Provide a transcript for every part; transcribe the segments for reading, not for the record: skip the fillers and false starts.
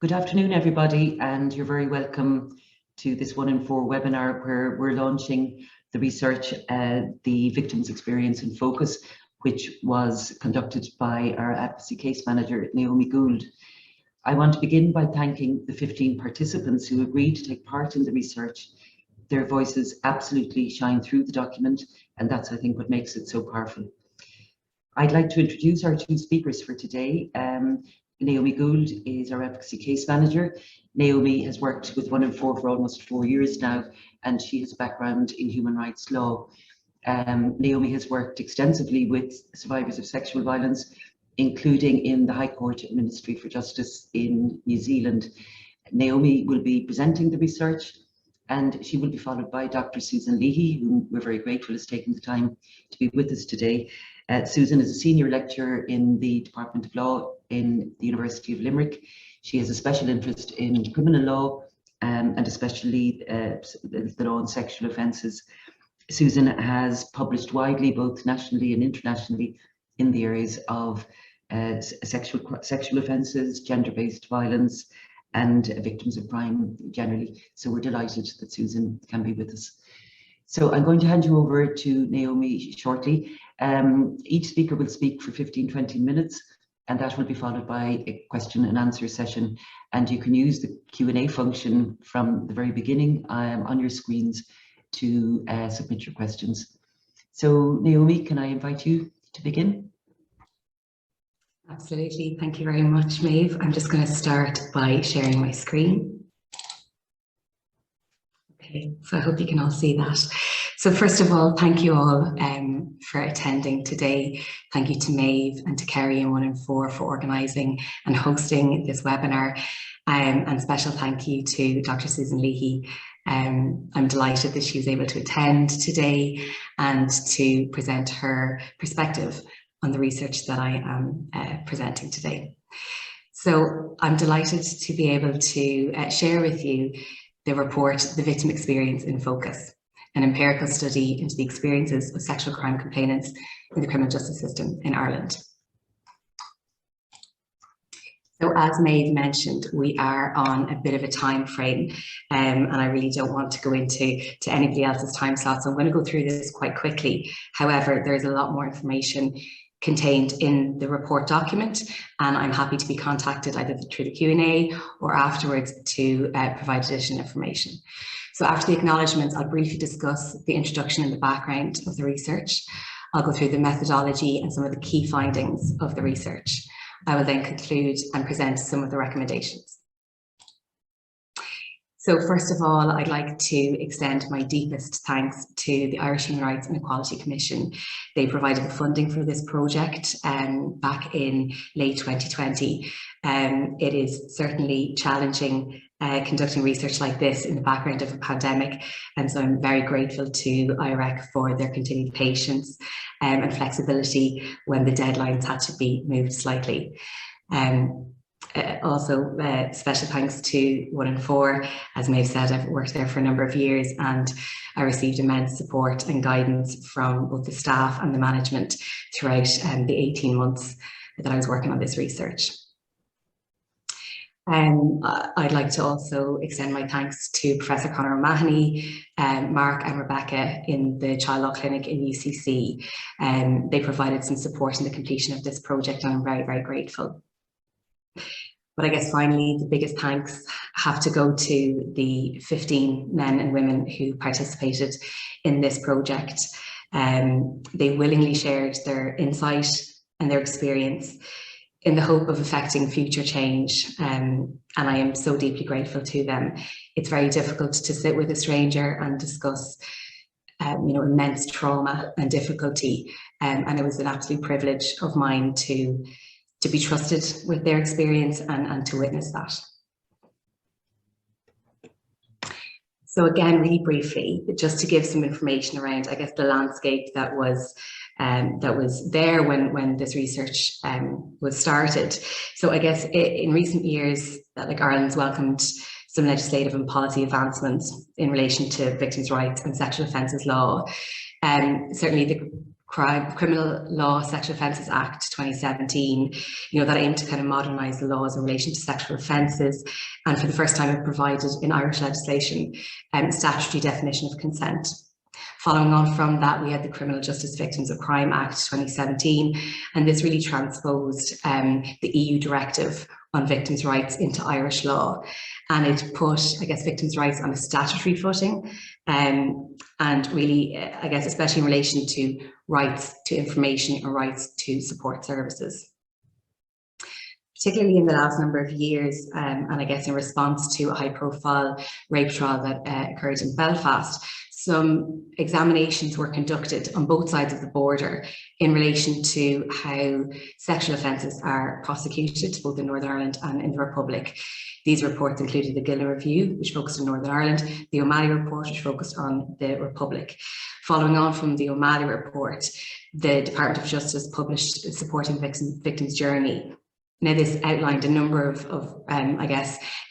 Good afternoon, everybody, and you're very welcome to this 1 in 4 webinar where we're launching the research, the Victims' Experience in Focus, which was conducted by our advocacy case manager, Naomi Gould. I want to begin by thanking the 15 participants who agreed to take part in the research. Their voices absolutely shine through the document, and that's, I think, what makes it so powerful. I'd like to introduce our 2 speakers for today. Naomi Gould is our advocacy case manager. Naomi has worked with 1 in 4 for almost 4 years now, and she has a background in human rights law. Naomi has worked extensively with survivors of sexual violence, including in the High Court Ministry for Justice in New Zealand. Naomi will be presenting the research, and she will be followed by Dr. Susan Leahy, whom we're very grateful has taken the time to be with us today. Susan is a senior lecturer in the Department of Law in the University of Limerick. She has a special interest in criminal law and especially the law on sexual offences. Susan has published widely, both nationally and internationally, in the areas of sexual offences, gender-based violence, and victims of crime generally. So we're delighted that Susan can be with us. So I'm going to hand you over to Naomi shortly. Each speaker will speak for 15-20 minutes, and that will be followed by a question and answer session. And you can use the Q&A function from the very beginning on your screens to submit your questions. So Naomi, can I invite you to begin? Absolutely. Thank you very much, Maeve. I'm just going to start by sharing my screen. Okay, so I hope you can all see that. So first of all, thank you all for attending today. Thank you to Maeve and to Kerry and 1 in 4 for organising and hosting this webinar. And special thank you to Dr. Susan Leahy. I'm delighted that she was able to attend today and to present her perspective on the research that I am presenting today. So I'm delighted to be able to share with you the report, The Victim Experience in Focus, an empirical study into the experiences of sexual crime complainants in the criminal justice system in Ireland. So as Maeve mentioned, we are on a bit of a time frame, and I really don't want to go into anybody else's time slots. So I'm going to go through this quite quickly. However, there's a lot more information contained in the report document, and I'm happy to be contacted either through the Q&A or afterwards to provide additional information. So after the acknowledgements, I'll briefly discuss the introduction and the background of the research. I'll go through the methodology and some of the key findings of the research. I will then conclude and present some of the recommendations. So first of all, I'd like to extend my deepest thanks to the Irish Human Rights and Equality Commission. They provided the funding for this project back in late 2020. It is certainly challenging conducting research like this in the background of a pandemic, and so I'm very grateful to IREC for their continued patience and flexibility when the deadlines had to be moved slightly. Also, special thanks to 1 in 4. As Maeve said, I've worked there for a number of years and I received immense support and guidance from both the staff and the management throughout the 18 months that I was working on this research. I'd like to also extend my thanks to Professor Conor O'Mahony, Mark and Rebecca in the Child Law Clinic in UCC. They provided some support in the completion of this project, and I'm very, very grateful. But I guess finally, the biggest thanks have to go to the 15 men and women who participated in this project. They willingly shared their insight and their experience in the hope of affecting future change, and I am so deeply grateful to them. It's very difficult to sit with a stranger and discuss immense trauma and difficulty, and it was an absolute privilege of mine to be trusted with their experience and to witness that. So again, really briefly, just to give some information around, I guess, the landscape that was there when this research was started. So I guess in recent years, like Ireland's welcomed some legislative and policy advancements in relation to victims' rights and sexual offences law. Certainly the Criminal Law Sexual Offences Act 2017, that aimed to kind of modernise the laws in relation to sexual offences, and for the first time it provided in Irish legislation statutory definition of consent. Following on from that, we had the Criminal Justice Victims of Crime Act 2017, and this really transposed the EU directive on victims' rights into Irish law, and it put, victims' rights on a statutory footing, and really, especially in relation to rights to information and rights to support services. Particularly in the last number of years, and in response to a high-profile rape trial that occurred in Belfast, some examinations were conducted on both sides of the border in relation to how sexual offences are prosecuted, both in Northern Ireland and in the Republic. These reports included the Gillen Review, which focused on Northern Ireland, the O'Malley Report, which focused on the Republic. Following on from the O'Malley Report, the Department of Justice published Supporting Victims' Journey. Now, this outlined a number of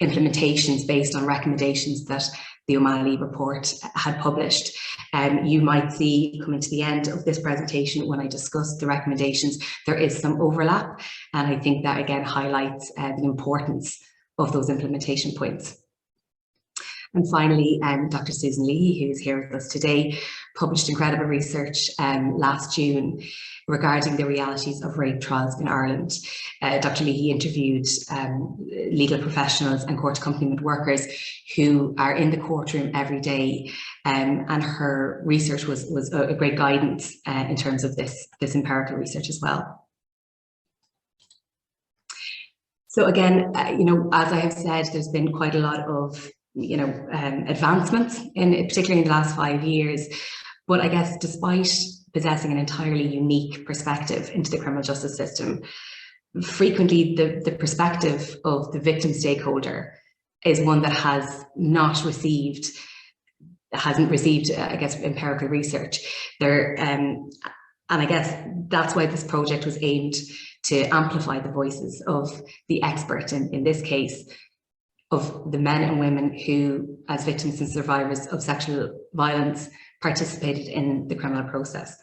implementations based on recommendations that the O'Malley Report had published. You might see, coming to the end of this presentation, when I discuss the recommendations, there is some overlap, and I think that again highlights the importance of those implementation points. And finally, Dr. Susan Leahy, who is here with us today, published incredible research last June regarding the realities of rape trials in Ireland. Dr. Leahy interviewed legal professionals and court accompaniment workers who are in the courtroom every day, and her research was a great guidance in terms of this empirical research as well. So again, as I have said, there's been quite a lot of advancements, particularly in the last 5 years. But I guess despite possessing an entirely unique perspective into the criminal justice system, frequently the perspective of the victim stakeholder is one that hasn't received, empirical research. And I guess that's why this project was aimed to amplify the voices of the expert, in this case, of the men and women who, as victims and survivors of sexual violence, participated in the criminal process.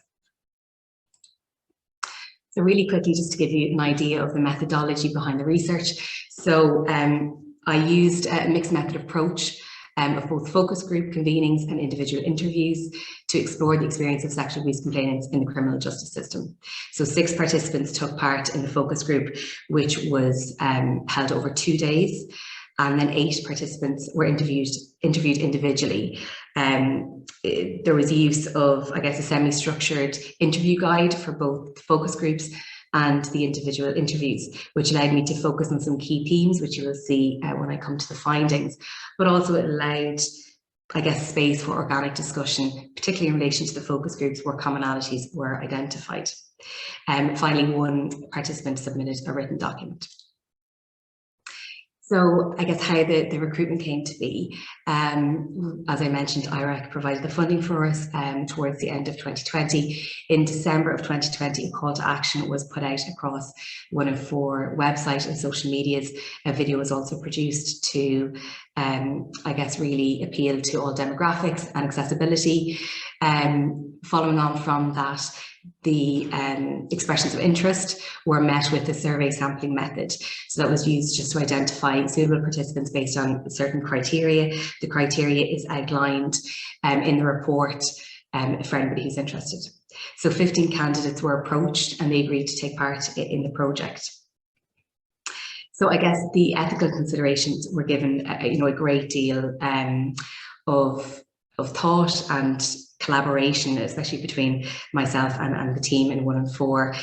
So really quickly, just to give you an idea of the methodology behind the research. So I used a mixed method approach of both focus group convenings and individual interviews to explore the experience of sexual abuse complainants in the criminal justice system. So 6 participants took part in the focus group, which was held over 2 days. And then 8 participants were interviewed individually. There was use of, a semi-structured interview guide for both focus groups and the individual interviews, which allowed me to focus on some key themes, which you will see when I come to the findings. But also it allowed, space for organic discussion, particularly in relation to the focus groups where commonalities were identified. Finally, 1 participant submitted a written document. So how the recruitment came to be, as I mentioned, IREC provided the funding for us towards the end of 2020. In December of 2020, a call to action was put out across 1 of 4 websites and social medias. A video was also produced to, really appeal to all demographics and accessibility. Following on from that, the expressions of interest were met with the survey sampling method. So that was used just to identify suitable participants based on certain criteria. The criteria is outlined in the report for anybody who's interested. So 15 candidates were approached and they agreed to take part in the project. So the ethical considerations were given a great deal of thought and collaboration, especially between myself and the team in 1 and 4,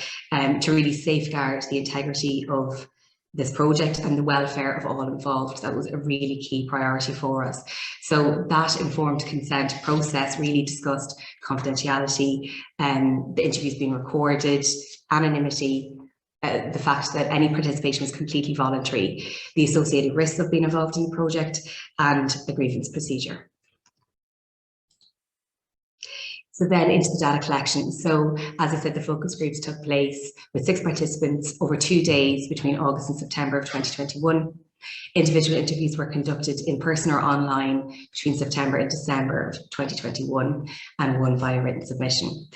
to really safeguard the integrity of this project and the welfare of all involved. That was a really key priority for us. So that informed consent process really discussed confidentiality, the interviews being recorded, anonymity, the fact that any participation was completely voluntary, the associated risks of being involved in the project, and a grievance procedure. So then into the data collection. So as I said, the focus groups took place with 6 participants over 2 days between August and September of 2021. Individual interviews were conducted in person or online between September and December of 2021, and 1 via written submission.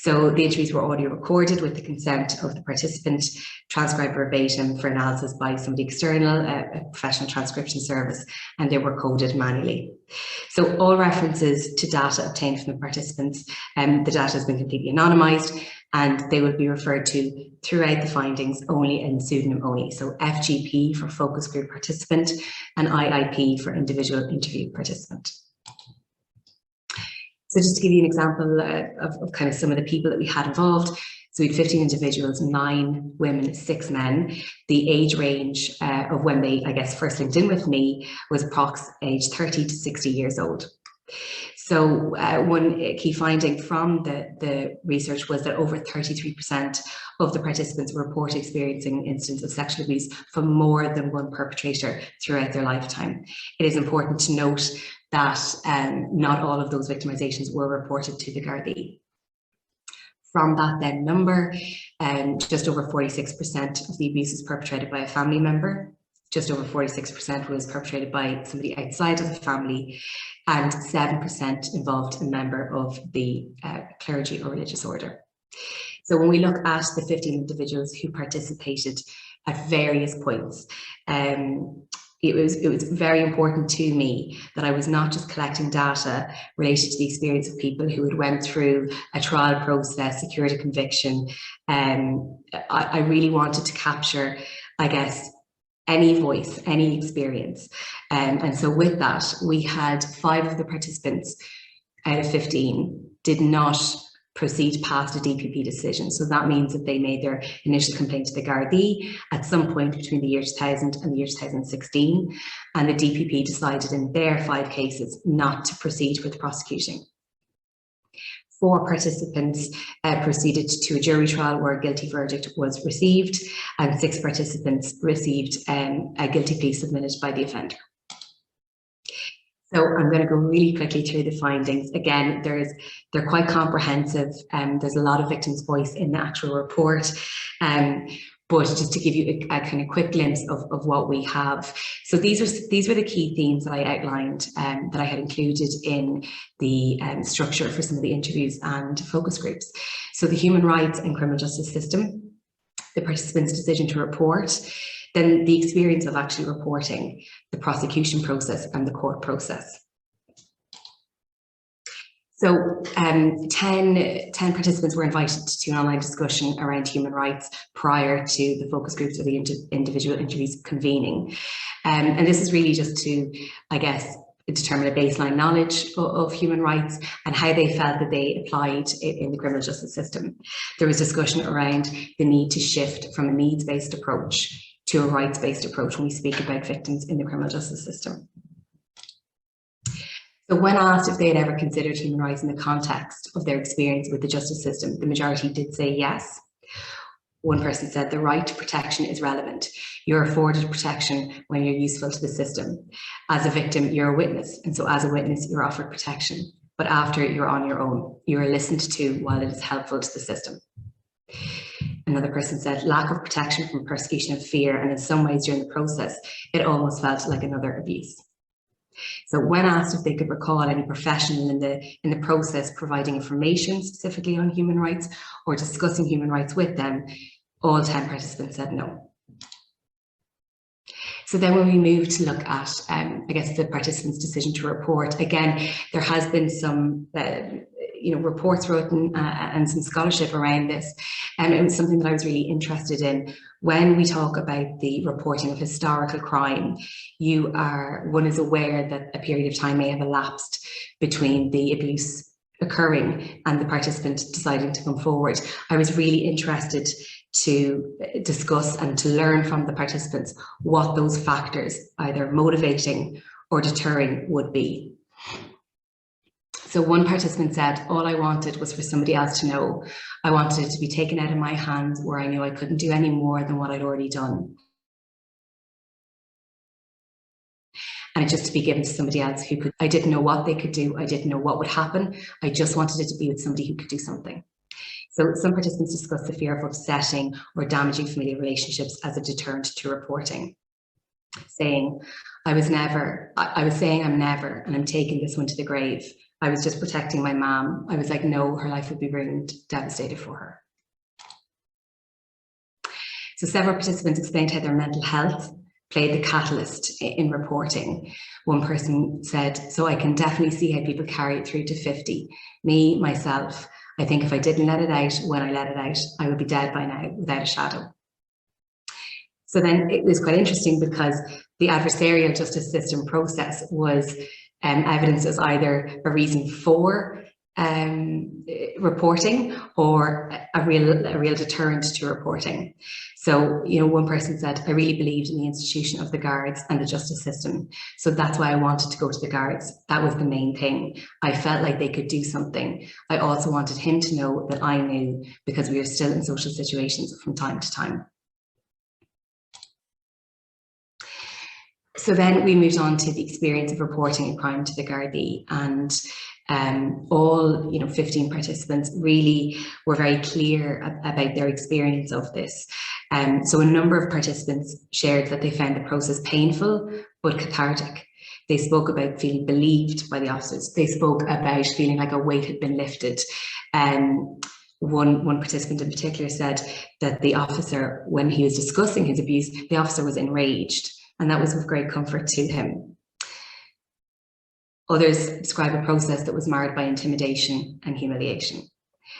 So the interviews were audio recorded with the consent of the participant, transcribed verbatim for analysis by somebody external, a professional transcription service, and they were coded manually. So all references to data obtained from the participants, the data has been completely anonymised, and they will be referred to throughout the findings only in pseudonym only. So FGP for focus group participant and IIP for individual interview participant. So just to give you an example of kind of some of the people that we had involved. So we had 15 individuals, 9 women, 6 men. The age range of when they, I guess, first linked in with me was approx age 30 to 60 years old. So one key finding from the research was that over 33% of the participants report experiencing instances of sexual abuse from more than one perpetrator throughout their lifetime. It is important to note that not all of those victimizations were reported to the Garda. From that then number, just over 46% of the abuse is perpetrated by a family member. Just over 46% was perpetrated by somebody outside of the family, and 7% involved a member of the clergy or religious order. So when we look at the 15 individuals who participated at various points, it was very important to me that I was not just collecting data related to the experience of people who had went through a trial process, secured a conviction. I really wanted to capture, I guess, any voice, any experience. And so with that, we had 5 of the participants out of 15 did not proceed past a DPP decision. So that means that they made their initial complaint to the Garda at some point between the year 2000 and the year 2016. And the DPP decided in their 5 cases not to proceed with prosecuting. 4 participants proceeded to a jury trial where a guilty verdict was received, and 6 participants received a guilty plea submitted by the offender. So I'm going to go really quickly through the findings. Again, they're quite comprehensive. There's a lot of victims' voice in the actual report. But just to give you a kind of quick glimpse of what we have. So these were the key themes that I outlined, that I had included in the structure for some of the interviews and focus groups. So the human rights and criminal justice system, the participants' decision to report, then the experience of actually reporting, the prosecution process and the court process. So 10 participants were invited to an online discussion around human rights prior to the focus groups or the individual interviews convening. And this is really just to, I guess, determine a baseline knowledge of human rights and how they felt that they applied in the criminal justice system. There was discussion around the need to shift from a needs-based approach to a rights-based approach when we speak about victims in the criminal justice system. So when asked if they had ever considered human rights in the context of their experience with the justice system, the majority did say yes. One person said the right to protection is relevant. You're afforded protection when you're useful to the system. As a victim, you're a witness, and so as a witness, you're offered protection. But after, you're on your own. You are listened to while it is helpful to the system. Another person said lack of protection from persecution and fear, and in some ways during the process, it almost felt like another abuse. So when asked if they could recall any professional in the process providing information specifically on human rights or discussing human rights with them, all 10 participants said no. So then when we move to look at, I guess, the participants' decision to report, again, there has been some reports written and some scholarship around this. And it was something that I was really interested in. When we talk about the reporting of historical crime, one is aware that a period of time may have elapsed between the abuse occurring and the participant deciding to come forward. I was really interested to discuss and to learn from the participants what those factors, either motivating or deterring, would be. So one participant said, all I wanted was for somebody else to know. I wanted it to be taken out of my hands where I knew I couldn't do any more than what I'd already done. And it just to be given to somebody else who could. I didn't know what they could do. I didn't know what would happen. I just wanted it to be with somebody who could do something. So some participants discussed the fear of upsetting or damaging familiar relationships as a deterrent to reporting, saying, I was saying I'm never, and I'm taking this one to the grave. I was just protecting my mom. I was like, no, her life would be ruined, devastated for her. So several participants explained how their mental health played the catalyst in reporting. One person said, so I can definitely see how people carry it through to 50. Me, myself, I think if I didn't let it out when I let it out, I would be dead by now without a shadow. So then it was quite interesting because the adversarial justice system process was evidence as either a reason for reporting or a real deterrent to reporting. So, you know, one person said, I really believed in the institution of the guards and the justice system. So that's why I wanted to go to the guards. That was the main thing. I felt like they could do something. I also wanted him to know that I knew, because we are still in social situations from time to time. So then we moved on to the experience of reporting a crime to the Gardaí, and all 15 participants really were very clear about their experience of this. So a number of participants shared that they found the process painful but cathartic. They spoke about feeling believed by the officers. They spoke about feeling like a weight had been lifted. One participant in particular said that the officer, when he was discussing his abuse, the officer was enraged, and that was with great comfort to him. Others describe a process that was marred by intimidation and humiliation.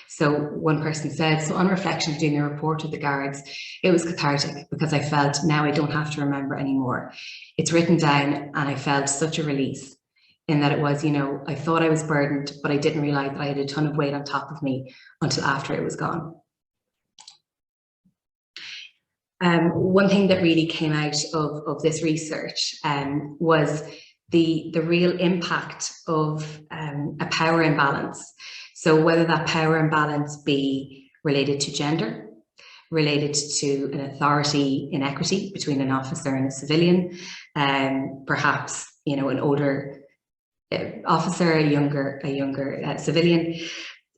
So one person said, so on reflection of doing a report with the guards, it was cathartic because I felt now I don't have to remember anymore. It's written down, and I felt such a release in that it was, I thought I was burdened, but I didn't realize that I had a ton of weight on top of me until after it was gone. One thing that really came out of this research was the real impact of a power imbalance. So whether that power imbalance be related to gender, related to an authority inequity between an officer and a civilian, perhaps an older officer, a younger civilian,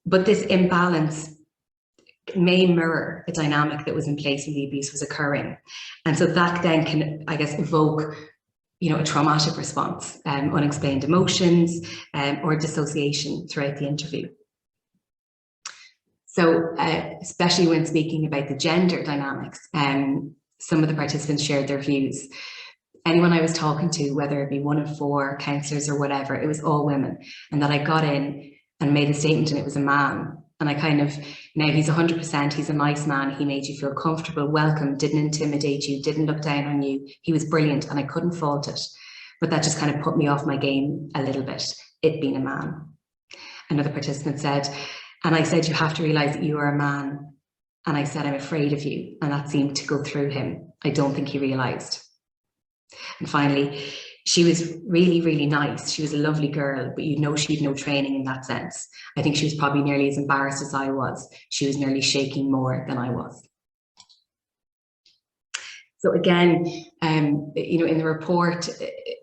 but this imbalance may mirror a dynamic that was in place when the abuse was occurring. And so that then can, I guess, evoke a traumatic response, unexplained emotions, or dissociation throughout the interview. So especially when speaking about the gender dynamics, some of the participants shared their views. Anyone I was talking to, whether it be one of 4 counsellors or whatever, it was all women. And that I got in and made a statement and it was a man. And I kind of, now he's 100%, he's a nice man, he made you feel comfortable, welcome, didn't intimidate you, didn't look down on you, he was brilliant and I couldn't fault it. But that just kind of put me off my game a little bit, it being a man. Another participant said, and I said, you have to realise that you are a man. And I said, I'm afraid of you. And that seemed to go through him. I don't think he realised. And finally, she was really, really nice. She was a lovely girl, but she'd no training in that sense. I think she was probably nearly as embarrassed as I was. She was nearly shaking more than I was. So again, in the report,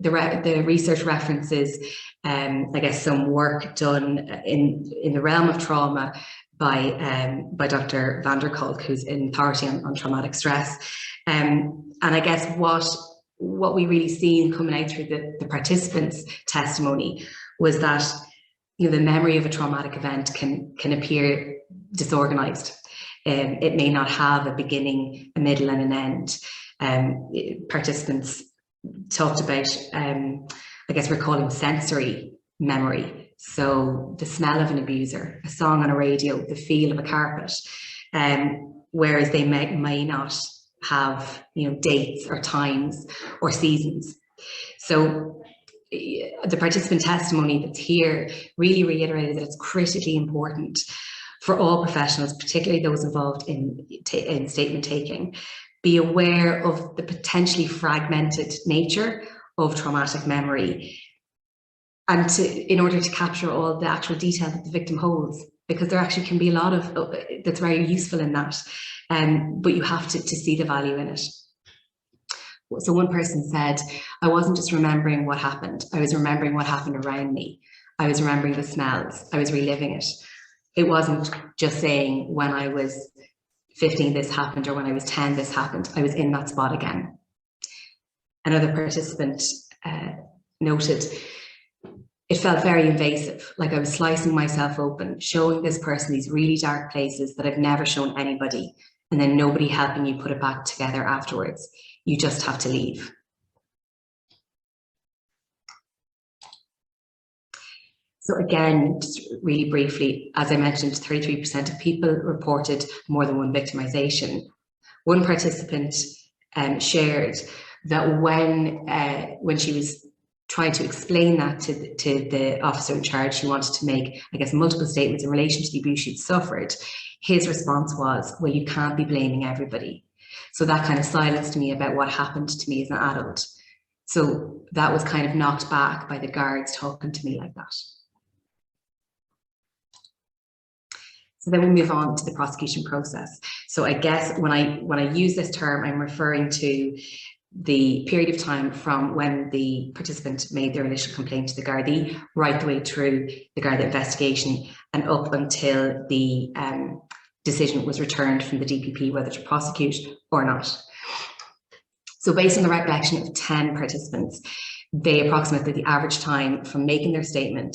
the research references, I guess, some work done in the realm of trauma by Dr. van der Kolk, who's an authority on traumatic stress. And I guess what we really seen coming out through the participants' testimony was that the memory of a traumatic event can appear disorganized. It may not have a beginning, a middle, and an end. Participants talked about, I guess, recalling sensory memory. So the smell of an abuser, a song on a radio, the feel of a carpet, whereas they may not have dates or times or seasons. So the participant testimony that's here really reiterated that it's critically important for all professionals, particularly those involved in statement taking, be aware of the potentially fragmented nature of traumatic memory, and in order to capture all the actual detail that the victim holds, because there actually can be a lot of that's very useful in that, but you have to see the value in it. So one person said, I wasn't just remembering what happened, I was remembering what happened around me. I was remembering the smells, I was reliving it. It wasn't just saying when I was 15 this happened, or when I was 10 this happened. I was in that spot again. Another participant noted, it felt very invasive, like I was slicing myself open, showing this person these really dark places that I've never shown anybody, and then nobody helping you put it back together afterwards. You just have to leave. So again, just really briefly, as I mentioned, 33% of people reported more than one victimization. One participant shared that when she was trying to explain that to the officer in charge, she wanted to make, I guess, multiple statements in relation to the abuse she'd suffered. His response was, well, you can't be blaming everybody. So that kind of silenced me about what happened to me as an adult. So that was kind of knocked back by the guards talking to me like that. So then we move on to the prosecution process. So I guess when I use this term, I'm referring to the period of time from when the participant made their initial complaint to the Garda, right the way through the Garda investigation and up until the decision was returned from the DPP whether to prosecute or not. So based on the recollection of 10 participants, they approximately the average time from making their statement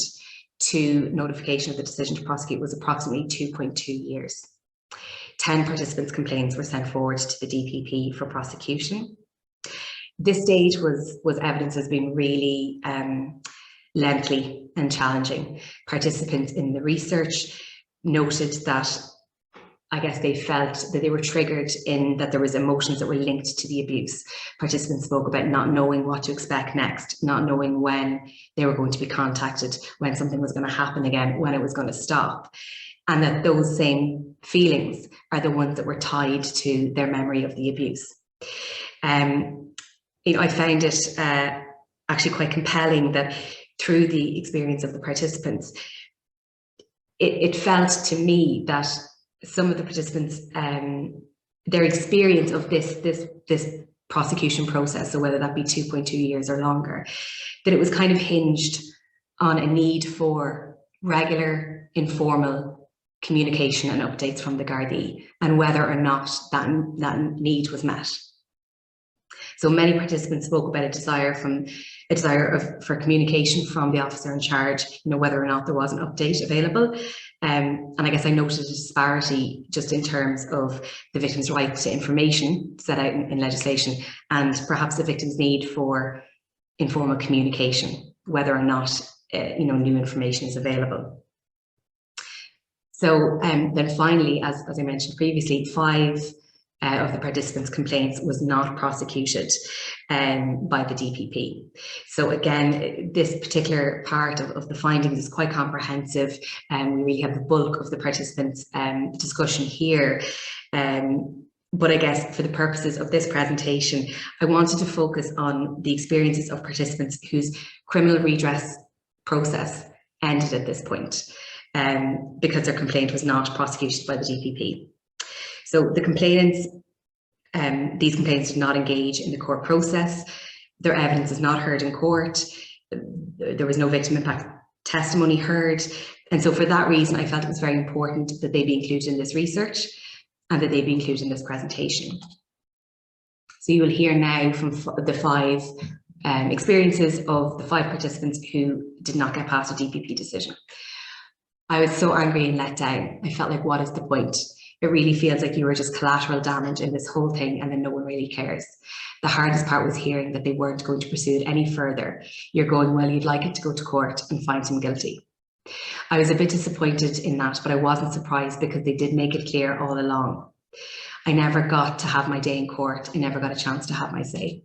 to notification of the decision to prosecute was approximately 2.2 years. 10 participants' complaints were sent forward to the DPP for prosecution. This stage was evidence as being really lengthy and challenging. Participants in the research noted that, I guess, they felt that they were triggered in that there was emotions that were linked to the abuse. Participants spoke about not knowing what to expect next, not knowing when they were going to be contacted, when something was going to happen again, when it was going to stop. And that those same feelings are the ones that were tied to their memory of the abuse. I found it actually quite compelling that through the experience of the participants, it felt to me that some of the participants, their experience of this prosecution process, so whether that be 2.2 years or longer, that it was kind of hinged on a need for regular, informal communication and updates from the Garda, and whether or not that need was met. So many participants spoke about a desire for communication from the officer in charge, whether or not there was an update available. And I guess I noted a disparity just in terms of the victim's right to information set out in legislation, and perhaps the victim's need for informal communication, whether or not new information is available. So then finally, as I mentioned previously, 5 of the participants' complaints was not prosecuted by the DPP. So again, this particular part of the findings is quite comprehensive, and we really have the bulk of the participants' discussion here. But I guess for the purposes of this presentation, I wanted to focus on the experiences of participants whose criminal redress process ended at this point, because their complaint was not prosecuted by the DPP. So the complainants, these complainants did not engage in the court process. Their evidence is not heard in court. There was no victim impact testimony heard. And so for that reason, I felt it was very important that they be included in this research and that they be included in this presentation. So you will hear now from the 5 experiences of the 5 participants who did not get past a DPP decision. I was so angry and let down. I felt like, what is the point? It really feels like you were just collateral damage in this whole thing, and then no one really cares. The hardest part was hearing that they weren't going to pursue it any further. You're going, well, you'd like it to go to court and find them guilty. I was a bit disappointed in that, but I wasn't surprised because they did make it clear all along. I never got to have my day in court. I never got a chance to have my say.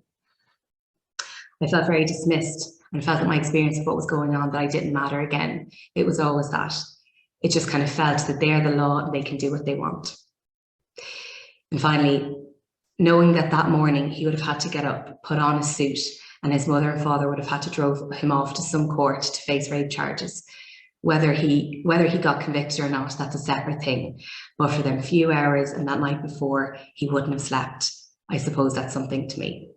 I felt very dismissed and felt that my experience of what was going on, that I didn't matter again. It was always that. It just kind of felt that they're the law and they can do what they want. And finally, knowing that that morning he would have had to get up, put on a suit, and his mother and father would have had to drove him off to some court to face rape charges. Whether he got convicted or not, that's a separate thing. But for them few hours and that night before, he wouldn't have slept. I suppose that's something to me.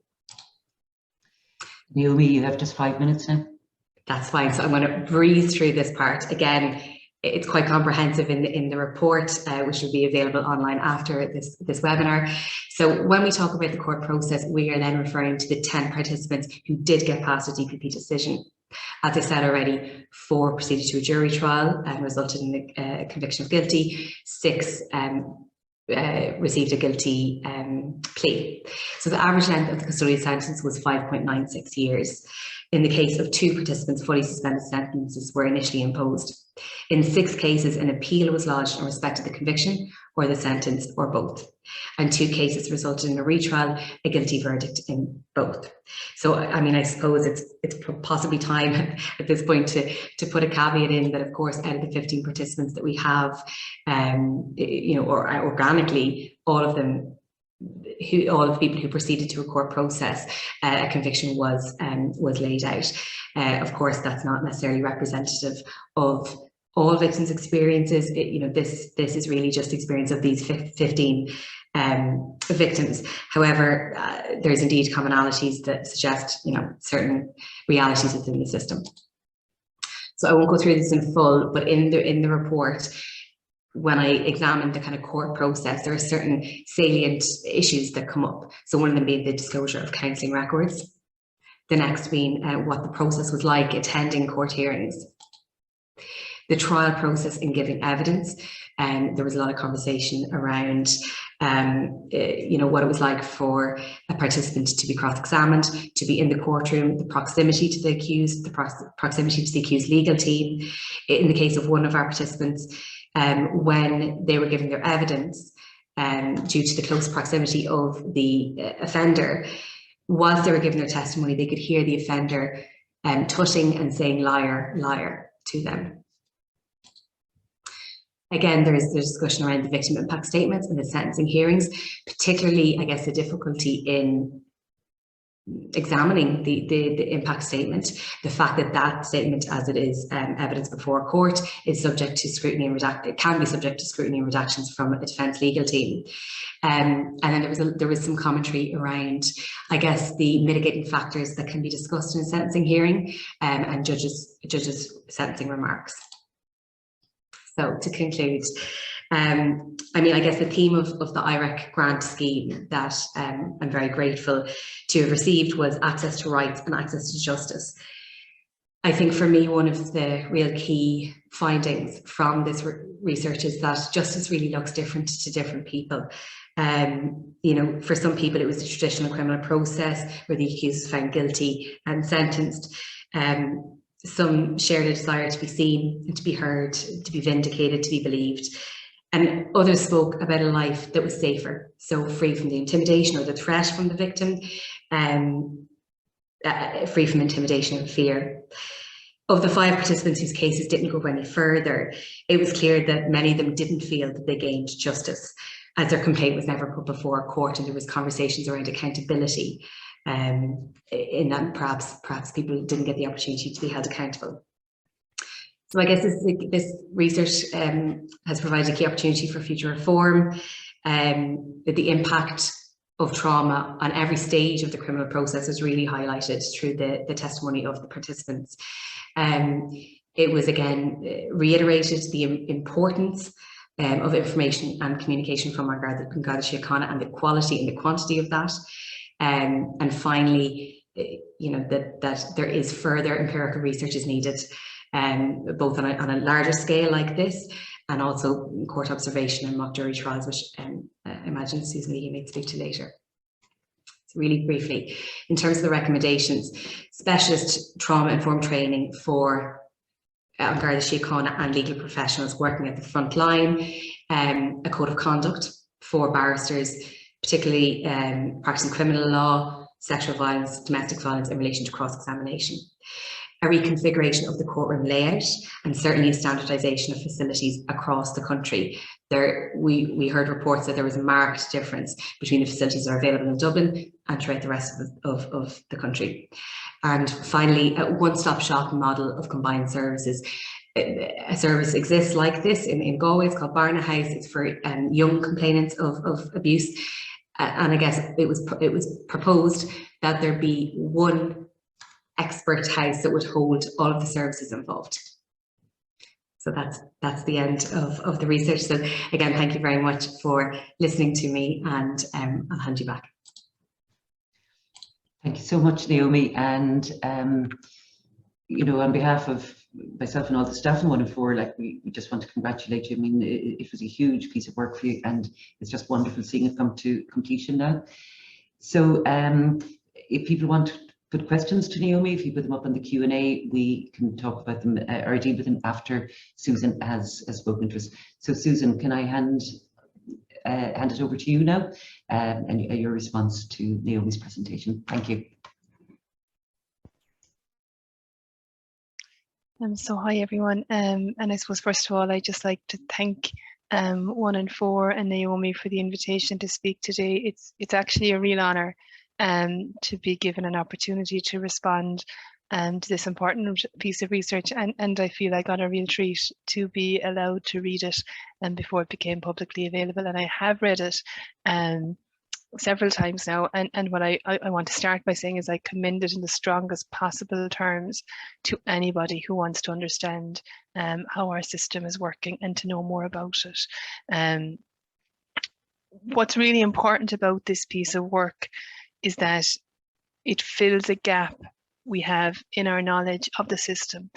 Naomi, you have just 5 minutes now. That's fine. So I'm going to breeze through this part. Again, it's quite comprehensive in the report, which will be available online after this webinar. So when we talk about the court process, we are then referring to the 10 participants who did get past a DPP decision. As I said already, 4 proceeded to a jury trial and resulted in a conviction of guilty. 6 received a guilty plea. So the average length of the custodial sentence was 5.96 years. In the case of 2 participants, fully suspended sentences were initially imposed. In 6 cases, an appeal was lodged in respect of the conviction or the sentence or both. And 2 cases resulted in a retrial, a guilty verdict in both. So, I mean, I suppose it's possibly time at this point to put a caveat in that, of course, out of the 15 participants that we have, you know, or organically, all of the people who proceeded to a court process, a conviction was laid out. Of course, that's not necessarily representative of all victims' experiences. You know, this is really just experience of these 15 victims. However, there's indeed commonalities that suggest, you know, certain realities within the system. So I won't go through this in full, but in the report, when I examined the kind of court process, there are certain salient issues that come up. So one of them being the disclosure of counselling records. The next being what the process was like attending court hearings. The trial process in giving evidence, and there was a lot of conversation around, you know, what it was like for a participant to be cross-examined, to be in the courtroom, the proximity to the accused, the proximity to the accused legal team. In the case of one of our participants, when they were giving their evidence, due to the close proximity of the offender, whilst they were giving their testimony, they could hear the offender tutting and saying liar, liar to them. Again, there's discussion around the victim impact statements and the sentencing hearings, particularly, I guess, the difficulty in examining the impact statement, the fact that that statement, as it is evidence before a court, is subject to scrutiny and it can be subject to scrutiny and redactions from a defence legal team. And then there was some commentary around, I guess, the mitigating factors that can be discussed in a sentencing hearing, and judges' sentencing remarks. So to conclude, I mean, I guess the theme of the IREC grant scheme that I'm very grateful to have received was access to rights and access to justice. I think for me, one of the real key findings from this research is that justice really looks different to different people. You know, for some people, it was the traditional criminal process where the accused was found guilty and sentenced. Some shared a desire to be seen and to be heard, to be vindicated, to be believed. And others spoke about a life that was safer, so free from the intimidation or the threat from the victim, free from intimidation and fear. Of the 5 participants whose cases didn't go any further, it was clear that many of them didn't feel that they gained justice, as their complaint was never put before a court, and there was conversations around accountability. In that perhaps people didn't get the opportunity to be held accountable. So I guess this research has provided a key opportunity for future reform. The impact of trauma on every stage of the criminal process was really highlighted through the testimony of the participants. It was again reiterated the importance of information and communication from our Garda Síochána and the quality and the quantity of that. And finally, you know, that there is further empirical research is needed, both on a larger scale like this, and also court observation and mock jury trials, which I imagine Susan Lee may speak to later. So really briefly, in terms of the recommendations, specialist trauma-informed training for Garda Síochána and legal professionals working at the front line, a code of conduct for barristers, particularly practicing criminal law, sexual violence, domestic violence in relation to cross-examination. A reconfiguration of the courtroom layout, and certainly a standardisation of facilities across the country. We heard reports that there was a marked difference between the facilities that are available in Dublin and throughout the rest of the country. And finally, a one-stop shop model of combined services. A service exists like this in Galway. It's called Barna House. It's for young complainants of abuse. And I guess it was proposed that there be one expert house that would hold all of the services involved. So that's the end of the research. So again, thank you very much for listening to me, and I'll hand you back. Thank you so much, Naomi. And you know, on behalf of myself and all the staff in 104, like we just want to congratulate you. I mean, it was a huge piece of work for you, and it's just wonderful seeing it come to completion now. So if people want to put questions to Naomi, if you put them up on the Q&A, we can talk about them or deal with them after Susan has spoken to us. So Susan, can I hand it over to you now and your response to Naomi's presentation? Thank you. So hi everyone, and I suppose first of all I'd just like to thank 104 and Naomi for the invitation to speak today. It's actually a real honour to be given an opportunity to respond to this important piece of research, and I feel I got a real treat to be allowed to read it before it became publicly available, and I have read it several times now, and what I want to start by saying is I commend it in the strongest possible terms to anybody who wants to understand how our system is working and to know more about it. What's really important about this piece of work is that it fills a gap we have in our knowledge of the system.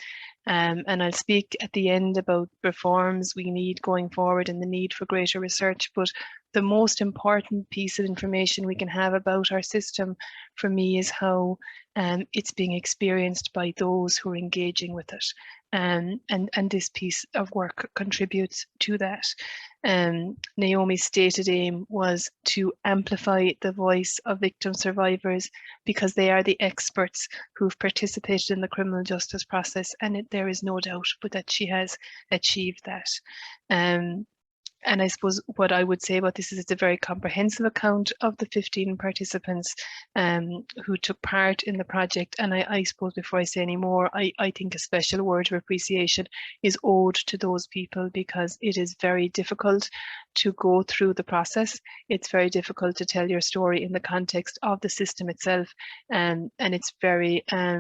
And I'll speak at the end about reforms we need going forward and the need for greater research, but the most important piece of information we can have about our system for me is how it's being experienced by those who are engaging with it. And this piece of work contributes to that. Naomi's stated aim was to amplify the voice of victim survivors because they are the experts who've participated in the criminal justice process, and there is no doubt but that she has achieved that. And I suppose what I would say about this is it's a very comprehensive account of the 15 participants who took part in the project. And I suppose before I say any more, I think a special word of appreciation is owed to those people because it is very difficult to go through the process. It's very difficult to tell your story in the context of the system itself. And it's very, I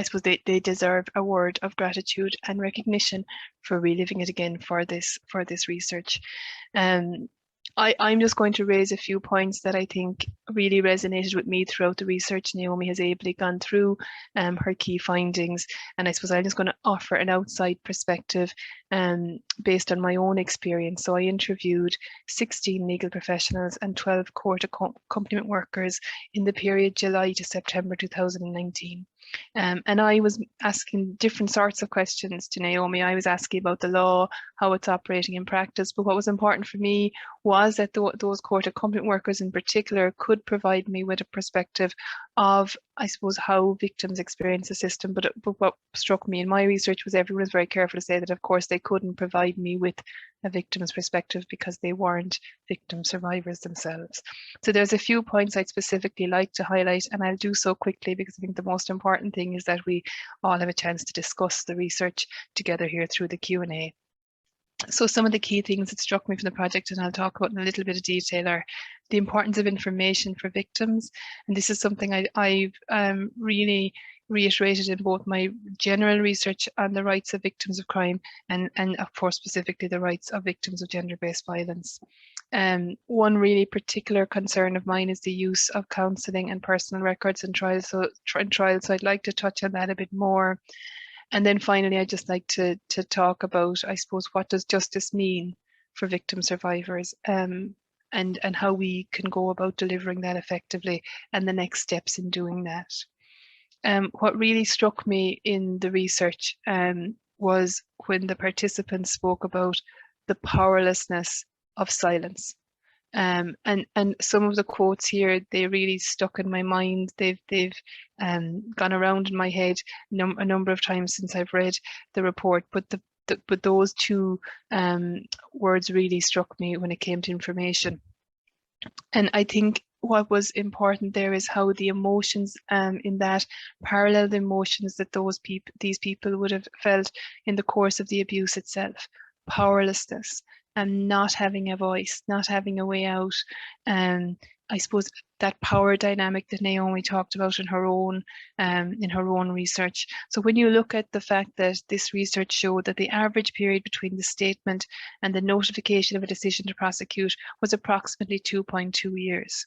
suppose they deserve a word of gratitude and recognition for reliving it again for this research. I'm just going to raise a few points that I think really resonated with me throughout the research. Naomi has ably gone through her key findings, and I suppose I'm just going to offer an outside perspective based on my own experience. So I interviewed 16 legal professionals and 12 court accompaniment workers in the period July to September 2019. And I was asking different sorts of questions to Naomi. I was asking about the law, how it's operating in practice, but what was important for me was that those court accompaniment workers in particular could provide me with a perspective of, I suppose, how victims experience the system. But what struck me in my research was everyone was very careful to say that, of course, they couldn't provide me with a victim's perspective because they weren't victim survivors themselves. So there's a few points I'd specifically like to highlight, and I'll do so quickly because I think the most important thing is that we all have a chance to discuss the research together here through the Q&A. So some of the key things that struck me from the project, and I'll talk about in a little bit of detail, are the importance of information for victims. And this is something I've really reiterated in both my general research on the rights of victims of crime and of course specifically the rights of victims of gender-based violence. One really particular concern of mine is the use of counselling and personal records in trials. So I'd like to touch on that a bit more. And then finally, I'd just like to talk about, I suppose, what does justice mean for victim survivors, and how we can go about delivering that effectively and the next steps in doing that. What really struck me in the research was when the participants spoke about the powerlessness of silence. And some of the quotes here, they really stuck in my mind. They've gone around in my head a number of times since I've read the report, but those two words really struck me when it came to information. And I think what was important there is how the emotions in that parallel the emotions that these people would have felt in the course of the abuse itself. Powerlessness and not having a voice, not having a way out. I suppose that power dynamic that Naomi talked about in her own research. So when you look at the fact that this research showed that the average period between the statement and the notification of a decision to prosecute was approximately 2.2 years.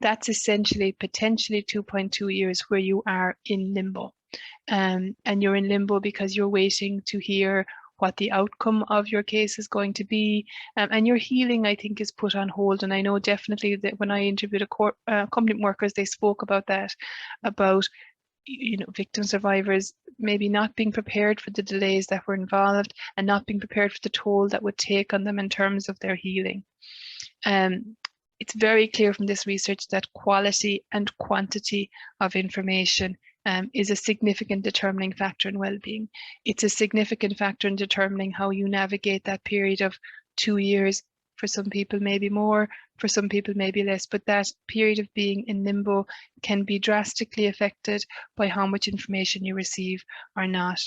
That's essentially potentially 2.2 years where you are in limbo. and you're in limbo because you're waiting to hear what the outcome of your case is going to be, and your healing, I think, is put on hold. And I know definitely that when I interviewed company workers, they spoke about that, about victim survivors maybe not being prepared for the delays that were involved and not being prepared for the toll that would take on them in terms of their healing. It's very clear from this research that quality and quantity of information is a significant determining factor in well-being. It's a significant factor in determining how you navigate that period of 2 years. For some people, maybe more, for some people, maybe less, but that period of being in limbo can be drastically affected by how much information you receive or not.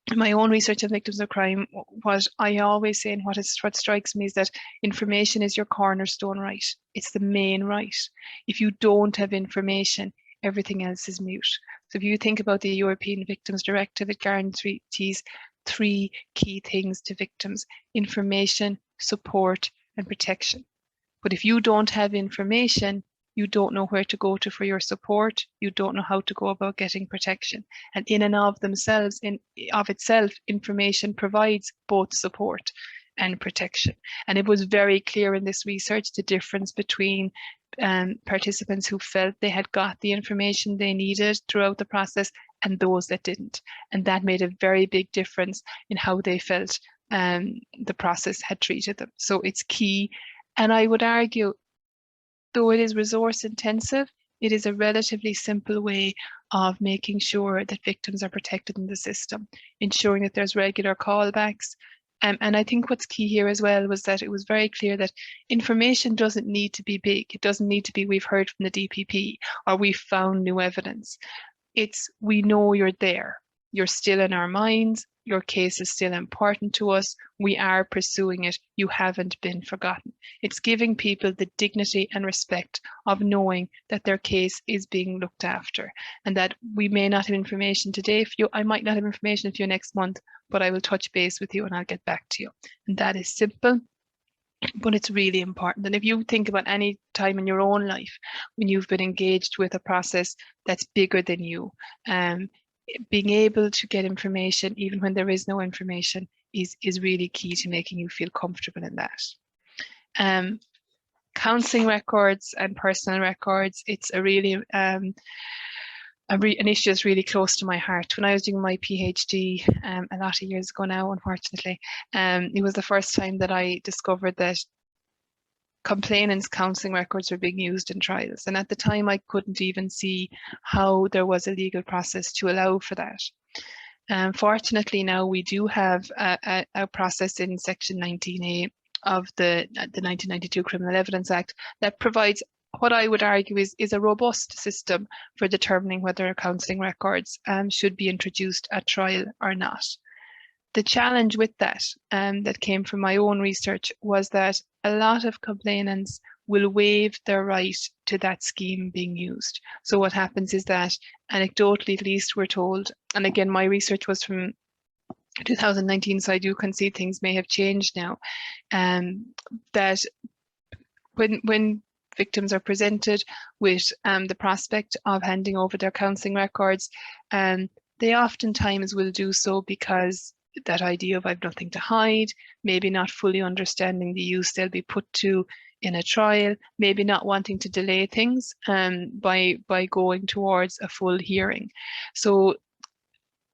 In my own research on victims of crime, what I always say and what strikes me is that information is your cornerstone right. It's the main right. If you don't have information, everything else is mute. So if you think about the European Victims Directive, it guarantees 3 key things to victims: information, support, and protection. But if you don't have information, you don't know where to go to for your support. You don't know how to go about getting protection. And in and of themselves, of itself, information provides both support and protection. And it was very clear in this research the difference between participants who felt they had got the information they needed throughout the process and those that didn't. And that made a very big difference in how they felt the process had treated them. So it's key. And I would argue, though it is resource intensive, it is a relatively simple way of making sure that victims are protected in the system, ensuring that there's regular callbacks. And I think what's key here as well was that it was very clear that information doesn't need to be big. It doesn't need to be, we've heard from the DPP or we've found new evidence. It's, we know you're there. You're still in our minds. Your case is still important to us. We are pursuing it. You haven't been forgotten. It's giving people the dignity and respect of knowing that their case is being looked after, and that we may not have information today. I might not have information for you next month, but I will touch base with you and I'll get back to you. And that is simple, but it's really important. And if you think about any time in your own life when you've been engaged with a process that's bigger than you, being able to get information even when there is no information is really key to making you feel comfortable in that. Counselling records and personal records, it's a really an issue that's really close to my heart. When I was doing my PhD a lot of years ago now, unfortunately, it was the first time that I discovered that complainants' counselling records were being used in trials. And at the time, I couldn't even see how there was a legal process to allow for that. Fortunately, now we do have a process in Section 19A of the 1992 Criminal Evidence Act that provides what I would argue is a robust system for determining whether counselling records should be introduced at trial or not. The challenge with that came from my own research was that a lot of complainants will waive their right to that scheme being used. So what happens is that, anecdotally at least, we're told, and again, my research was from 2019, so I do concede things may have changed now, that when victims are presented with the prospect of handing over their counselling records, they oftentimes will do so because that idea of I've nothing to hide, maybe not fully understanding the use they'll be put to in a trial, maybe not wanting to delay things by going towards a full hearing. So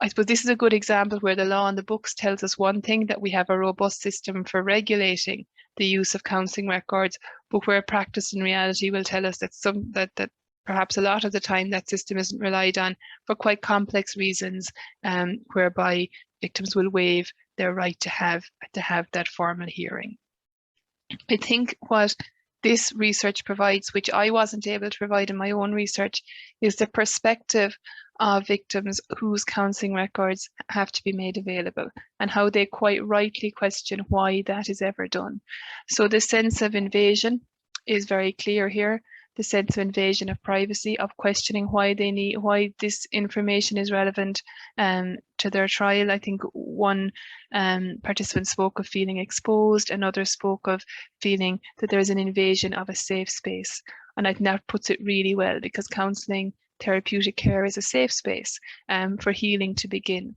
I suppose this is a good example where the law on the books tells us one thing, that we have a robust system for regulating the use of counselling records, but where practice and reality will tell us that that perhaps a lot of the time that system isn't relied on for quite complex reasons, whereby victims will waive their right to have that formal hearing. I think what this research provides, which I wasn't able to provide in my own research, is the perspective of victims whose counselling records have to be made available and how they quite rightly question why that is ever done. So the sense of invasion is very clear here. The sense of invasion of privacy, of questioning why this information is relevant to their trial. I think one participant spoke of feeling exposed, another spoke of feeling that there's an invasion of a safe space. And I think that puts it really well, because counselling therapeutic care is a safe space for healing to begin.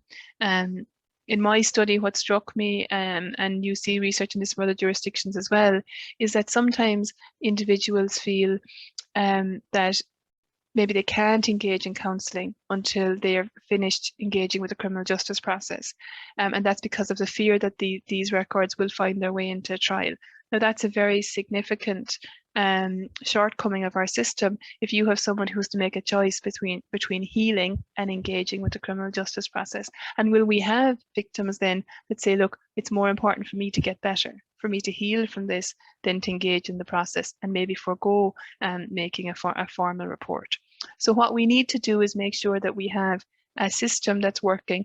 In my study, what struck me, and you see research in this from other jurisdictions as well, is that sometimes individuals feel that maybe they can't engage in counselling until they are finished engaging with the criminal justice process. And that's because of the fear that these records will find their way into trial. Now, that's a very significant shortcoming of our system if you have someone who's to make a choice between healing and engaging with the criminal justice process. And will we have victims then that say, look, it's more important for me to get better, for me to heal from this, than to engage in the process, and maybe forego making a formal report. So what we need to do is make sure that we have a system that's working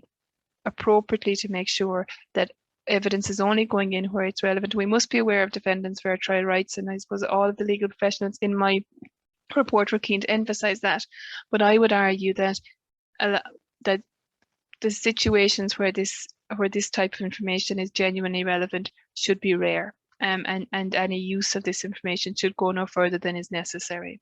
appropriately to make sure that evidence is only going in where it's relevant. We must be aware of defendants' fair trial rights, and I suppose all of the legal professionals in my report were keen to emphasise that. But I would argue that that the situations where this type of information is genuinely relevant should be rare, and any use of this information should go no further than is necessary.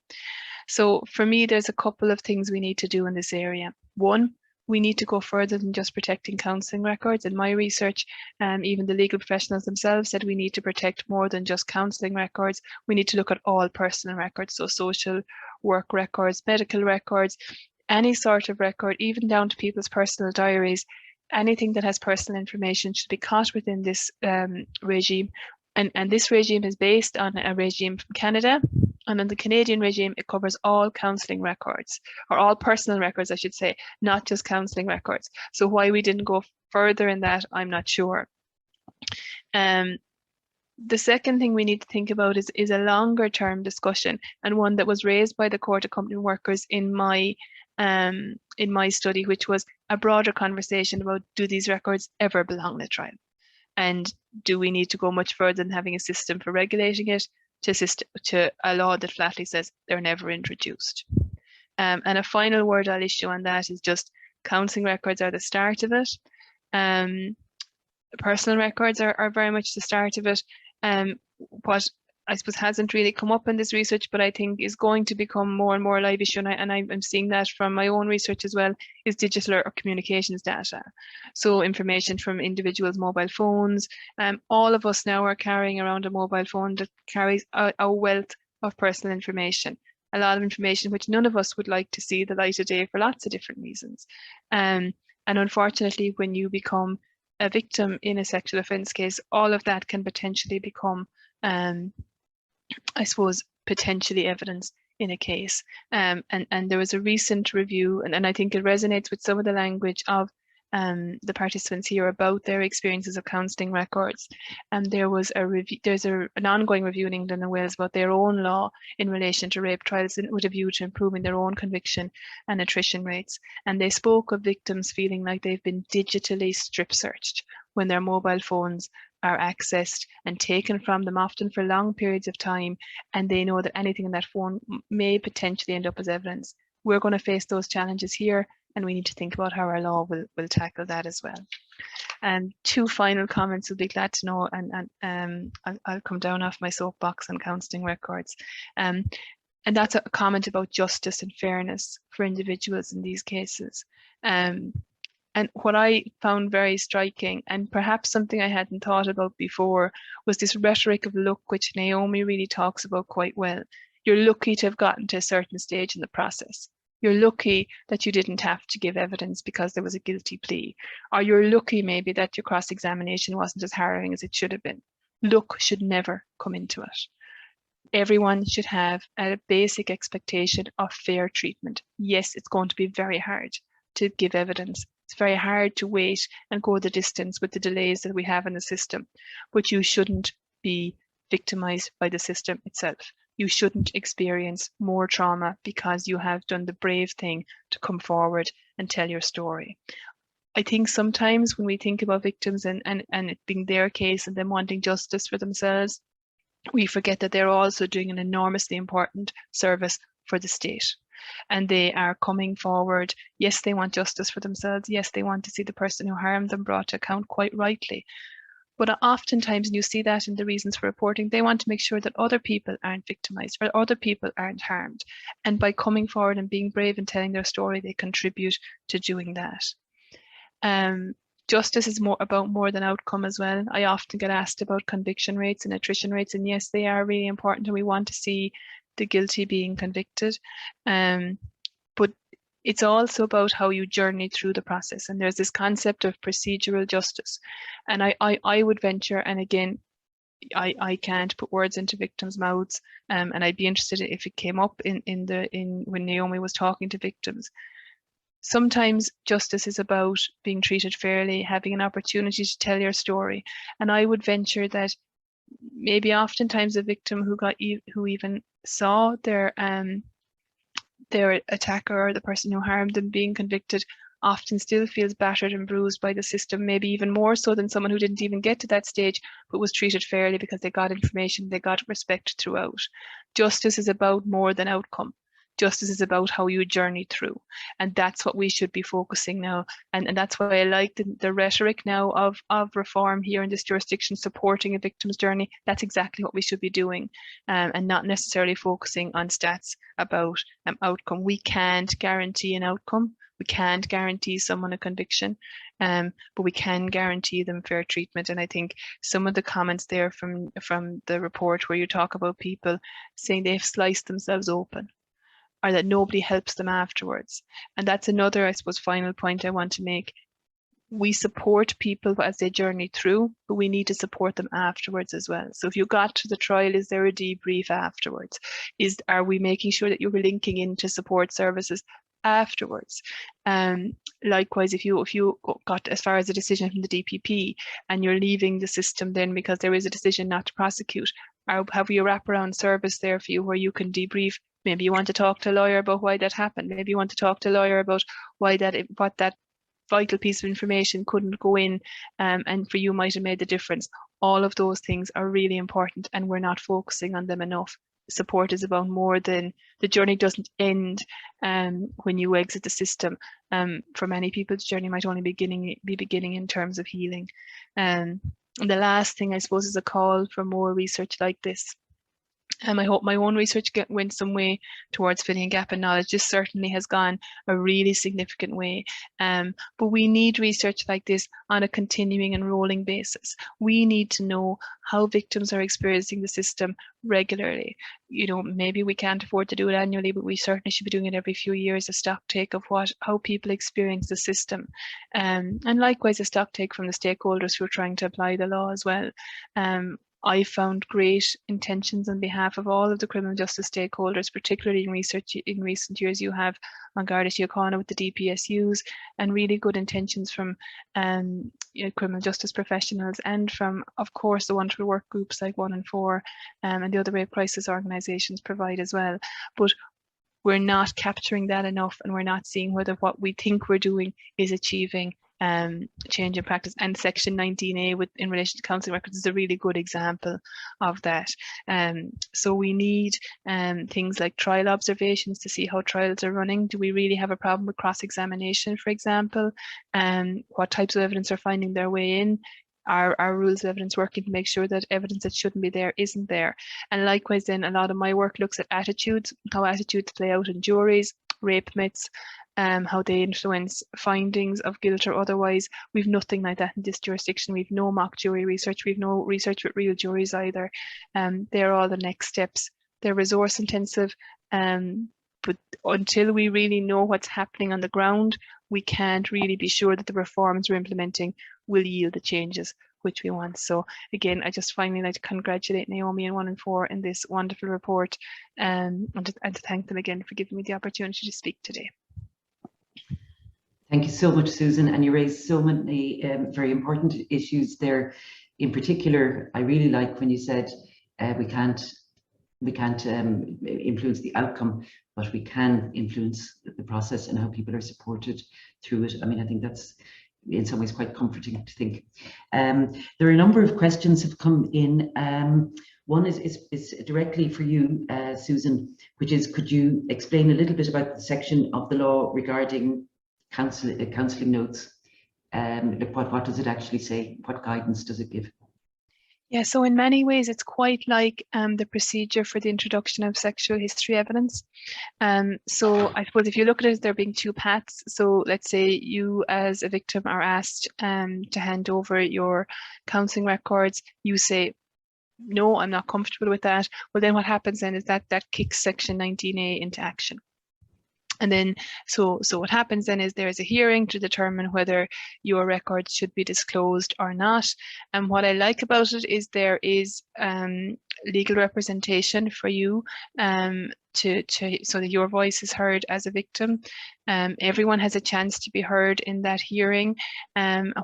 So for me, there's a couple of things we need to do in this area. One, we need to go further than just protecting counselling records. In my research, even the legal professionals themselves said we need to protect more than just counselling records. We need to look at all personal records, so social work records, medical records, any sort of record, even down to people's personal diaries. Anything that has personal information should be caught within this regime. And this regime is based on a regime from Canada. And in the Canadian regime, it covers all counselling records, or all personal records, I should say, not just counselling records. So why we didn't go further in that, I'm not sure. The second thing we need to think about is a longer term discussion, and one that was raised by the Court Accompanying Workers in my study, which was a broader conversation about, do these records ever belong in a trial? And do we need to go much further than having a system for regulating it to a law that flatly says they're never introduced? And a final word I'll issue on that is just counselling records are the start of it. Personal records are very much the start of it. What I suppose hasn't really come up in this research, but I think is going to become more and more a live issue, and I'm seeing that from my own research as well, is digital or communications data. So information from individuals' mobile phones. All of us now are carrying around a mobile phone that carries a wealth of personal information, a lot of information which none of us would like to see the light of day for lots of different reasons. And unfortunately, when you become a victim in a sexual offence case, all of that can potentially become I suppose potentially evidence in a case. And there was a recent review, and I think it resonates with some of the language of the participants here about their experiences of counselling records. And there was a review, there's an ongoing review in England and Wales about their own law in relation to rape trials with a view to improving their own conviction and attrition rates. And they spoke of victims feeling like they've been digitally strip searched when their mobile phones are accessed and taken from them, often for long periods of time, and they know that anything in that phone may potentially end up as evidence. We're going to face those challenges here, and we need to think about how our law will tackle that as well. And two final comments you'll be glad to know, and I'll come down off my soapbox on counselling records. And that's a comment about justice and fairness for individuals in these cases. And what I found very striking, and perhaps something I hadn't thought about before, was this rhetoric of luck, which Naomi really talks about quite well. You're lucky to have gotten to a certain stage in the process. You're lucky that you didn't have to give evidence because there was a guilty plea. Or you're lucky maybe that your cross-examination wasn't as harrowing as it should have been. Luck should never come into it. Everyone should have a basic expectation of fair treatment. Yes, it's going to be very hard to give evidence. It's very hard to wait and go the distance with the delays that we have in the system, but you shouldn't be victimized by the system itself. You shouldn't experience more trauma because you have done the brave thing to come forward and tell your story. I think sometimes when we think about victims and it being their case and them wanting justice for themselves, we forget that they're also doing an enormously important service for the state. And they are coming forward. Yes, they want justice for themselves. Yes, they want to see the person who harmed them brought to account, quite rightly. But oftentimes, and you see that in the reasons for reporting, they want to make sure that other people aren't victimized or other people aren't harmed. And by coming forward and being brave and telling their story, they contribute to doing that. Justice is about more than outcome as well. I often get asked about conviction rates and attrition rates, and yes, they are really important, and we want to see the guilty being convicted. But it's also about how you journey through the process. And there's this concept of procedural justice. And I would venture, and again, I can't put words into victims' mouths, and I'd be interested if it came up in when Naomi was talking to victims. Sometimes justice is about being treated fairly, having an opportunity to tell your story. And I would venture that maybe oftentimes a victim who even saw their attacker or the person who harmed them being convicted often still feels battered and bruised by the system, maybe even more so than someone who didn't even get to that stage but was treated fairly because they got information, they got respect throughout. Justice is about more than outcome. Justice is about how you journey through, and that's what we should be focusing now. And that's why I like the rhetoric now of reform here in this jurisdiction, supporting a victim's journey. That's exactly what we should be doing, and not necessarily focusing on stats about outcome. We can't guarantee an outcome. We can't guarantee someone a conviction, but we can guarantee them fair treatment. And I think some of the comments there from the report where you talk about people saying they've sliced themselves open, or that nobody helps them afterwards. And that's another, I suppose, final point I want to make. We support people as they journey through, but we need to support them afterwards as well. So if you got to the trial, is there a debrief afterwards? Are we making sure that you're linking into support services afterwards? Likewise, if you got as far as a decision from the DPP and you're leaving the system then because there is a decision not to prosecute, have we a wraparound service there for you where you can debrief? Maybe you want to talk to a lawyer about why that happened. Maybe you want to talk to a lawyer about what that vital piece of information couldn't go in, and for you might have made the difference. All of those things are really important, and we're not focusing on them enough. Support is about more than, the journey doesn't end when you exit the system. For many people, the journey might only be beginning in terms of healing. And the last thing, I suppose, is a call for more research like this. I hope my own research went some way towards filling a gap in knowledge. This certainly has gone a really significant way. But we need research like this on a continuing and rolling basis. We need to know how victims are experiencing the system regularly. Maybe we can't afford to do it annually, but we certainly should be doing it every few years, a stock take of how people experience the system. And likewise, a stock take from the stakeholders who are trying to apply the law as well. I found great intentions on behalf of all of the criminal justice stakeholders, particularly in research in recent years. You have on Garda Síochána with the DPSUs, and really good intentions from criminal justice professionals, and from, of course, the wonderful work groups like 1 and 4 and the other rape crisis organisations provide as well. But we're not capturing that enough, and we're not seeing whether what we think we're doing is achieving change in practice. And section 19A in relation to counselling records is a really good example of that. So we need things like trial observations to see how trials are running. Do we really have a problem with cross-examination, for example? What types of evidence are finding their way in? Are rules of evidence working to make sure that evidence that shouldn't be there isn't there? And likewise, then a lot of my work looks at attitudes, how attitudes play out in juries, rape myths, how they influence findings of guilt or otherwise. We've nothing like that in this jurisdiction. We've no mock jury research. We've no research with real juries either. They're all the next steps. They're resource intensive, but until we really know what's happening on the ground, we can't really be sure that the reforms we're implementing will yield the changes which we want. So again, I just finally like to congratulate Naomi and 1 and 4 in this wonderful report, and to thank them again for giving me the opportunity to speak today. Thank you so much, Susan. And you raised so many very important issues there. In particular, I really like when you said we can't influence the outcome, but we can influence the process and how people are supported through it. I mean, I think that's in some ways quite comforting to think. There are a number of questions have come in. One is directly for you, Susan, which is, could you explain a little bit about the section of the law regarding counselling notes? What does it actually say? What guidance does it give? Yeah, so in many ways, it's quite like the procedure for the introduction of sexual history evidence. So I suppose if you look at it, there being two paths. So let's say you as a victim are asked to hand over your counselling records. You say, no, I'm not comfortable with that. Well, then what happens then is that kicks Section 19A into action. And then, so what happens then is there is a hearing to determine whether your records should be disclosed or not. And what I like about it is there is legal representation for you so that your voice is heard as a victim. Everyone has a chance to be heard in that hearing.